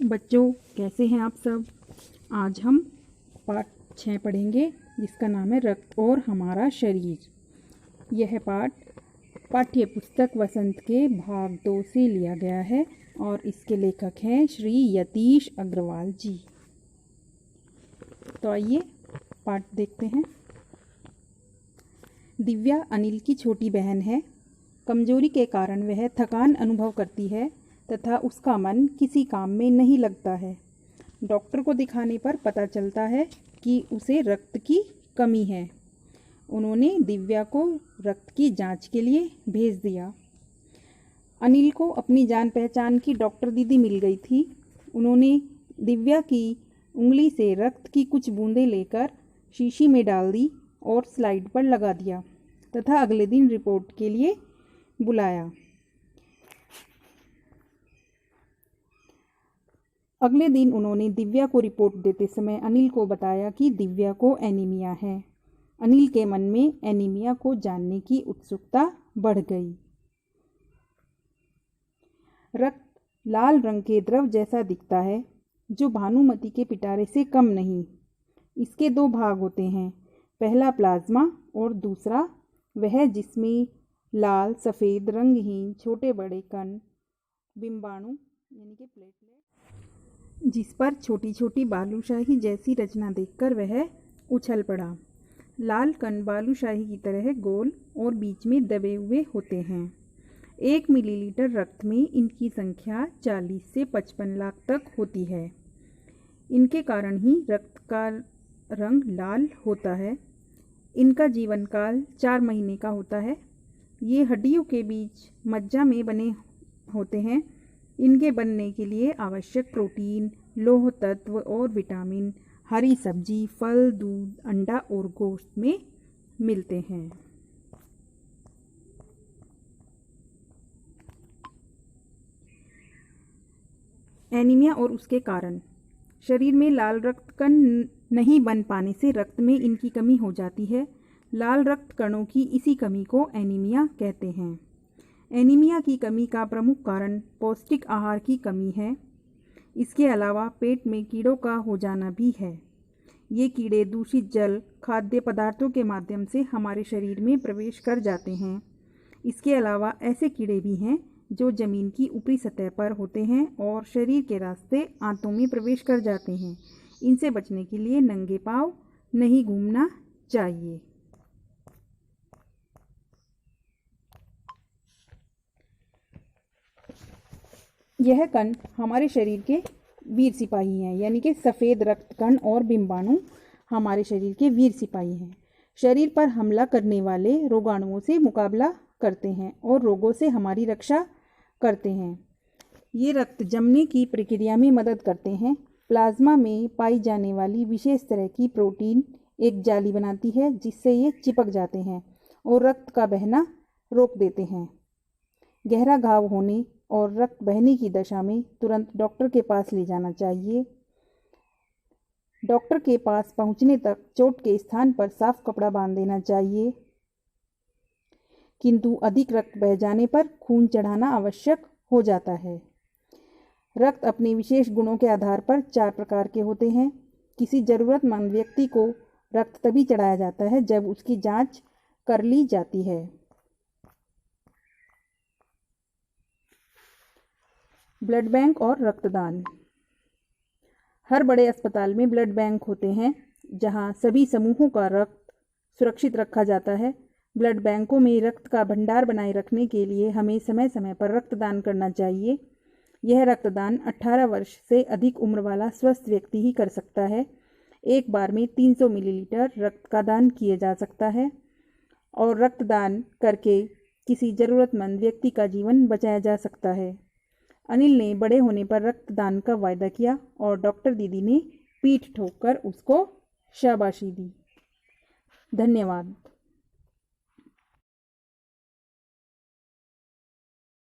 बच्चों, कैसे हैं आप सब। आज हम पाठ 6 पढ़ेंगे जिसका नाम है रक्त और हमारा शरीर। यह पाठ पाठ्य पुस्तक वसंत के भाग 2 से लिया गया है और इसके लेखक हैं श्री यतीश अग्रवाल जी। तो आइए पाठ देखते हैं। दिव्या अनिल की छोटी बहन है। कमजोरी के कारण वह थकान अनुभव करती है तथा उसका मन किसी काम में नहीं लगता है। डॉक्टर को दिखाने पर पता चलता है कि उसे रक्त की कमी है। उन्होंने दिव्या को रक्त की जांच के लिए भेज दिया। अनिल को अपनी जान पहचान की डॉक्टर दीदी मिल गई थी। उन्होंने दिव्या की उंगली से रक्त की कुछ बूंदें लेकर शीशी में डाल दी और स्लाइड पर लगा दिया तथा अगले दिन रिपोर्ट के लिए बुलाया। अगले दिन उन्होंने दिव्या को रिपोर्ट देते समय अनिल को बताया कि दिव्या को एनीमिया है। अनिल के मन में एनीमिया को जानने की उत्सुकता बढ़ गई। रक्त लाल रंग के द्रव जैसा दिखता है जो भानुमति के पिटारे से कम नहीं। इसके 2 भाग होते हैं, पहला प्लाज्मा और दूसरा वह जिसमें लाल सफ़ेद रंगहीन छोटे बड़े कण बिंबाणु यानी कि प्लेटलेट जिस पर छोटी छोटी बालूशाही जैसी रचना देखकर वह उछल पड़ा। लाल कण बालूशाही की तरह गोल और बीच में दबे हुए होते हैं। 1 मिलीलीटर रक्त में इनकी संख्या 40 से 55 लाख तक होती है। इनके कारण ही रक्त का रंग लाल होता है। इनका जीवन काल 4 महीने का होता है। ये हड्डियों के बीच मज्जा में बने होते हैं। इनके बनने के लिए आवश्यक प्रोटीन, लौह तत्व और विटामिन हरी सब्जी, फल, दूध, अंडा और गोश्त में मिलते हैं। एनीमिया और उसके कारण। शरीर में लाल रक्त कण नहीं बन पाने से रक्त में इनकी कमी हो जाती है। लाल रक्त कणों की इसी कमी को एनीमिया कहते हैं। एनीमिया की कमी का प्रमुख कारण पौष्टिक आहार की कमी है। इसके अलावा पेट में कीड़ों का हो जाना भी है। ये कीड़े दूषित जल, खाद्य पदार्थों के माध्यम से हमारे शरीर में प्रवेश कर जाते हैं। इसके अलावा ऐसे कीड़े भी हैं जो जमीन की ऊपरी सतह पर होते हैं और शरीर के रास्ते आंतों में प्रवेश कर जाते हैं। इनसे बचने के लिए नंगे पांव नहीं घूमना चाहिए। यह कण हमारे शरीर के वीर सिपाही हैं, यानी कि सफ़ेद रक्त कण और बिंबाणु हमारे शरीर के वीर सिपाही हैं। शरीर पर हमला करने वाले रोगाणुओं से मुकाबला करते हैं और रोगों से हमारी रक्षा करते हैं। ये रक्त जमने की प्रक्रिया में मदद करते हैं। प्लाज्मा में पाई जाने वाली विशेष तरह की प्रोटीन एक जाली बनाती है जिससे ये चिपक जाते हैं और रक्त का बहना रोक देते हैं। गहरा घाव होने और रक्त बहने की दशा में तुरंत डॉक्टर के पास ले जाना चाहिए। डॉक्टर के पास पहुंचने तक चोट के स्थान पर साफ कपड़ा बांध देना चाहिए, किंतु अधिक रक्त बह जाने पर खून चढ़ाना आवश्यक हो जाता है। रक्त अपने विशेष गुणों के आधार पर 4 प्रकार के होते हैं। किसी जरूरतमंद व्यक्ति को रक्त तभी चढ़ाया जाता है जब उसकी जांच कर ली जाती है। ब्लड बैंक और रक्तदान। हर बड़े अस्पताल में ब्लड बैंक होते हैं जहां सभी समूहों का रक्त सुरक्षित रखा जाता है। ब्लड बैंकों में रक्त का भंडार बनाए रखने के लिए हमें समय समय पर रक्तदान करना चाहिए। यह रक्तदान 18 वर्ष से अधिक उम्र वाला स्वस्थ व्यक्ति ही कर सकता है। एक बार में 300 मिलीलीटर रक्त का दान किया जा सकता है और रक्तदान करके किसी ज़रूरतमंद व्यक्ति का जीवन बचाया जा सकता है। अनिल ने बड़े होने पर रक्तदान का वायदा किया और डॉक्टर दीदी ने पीठ ठोककर उसको शाबाशी दी। धन्यवाद।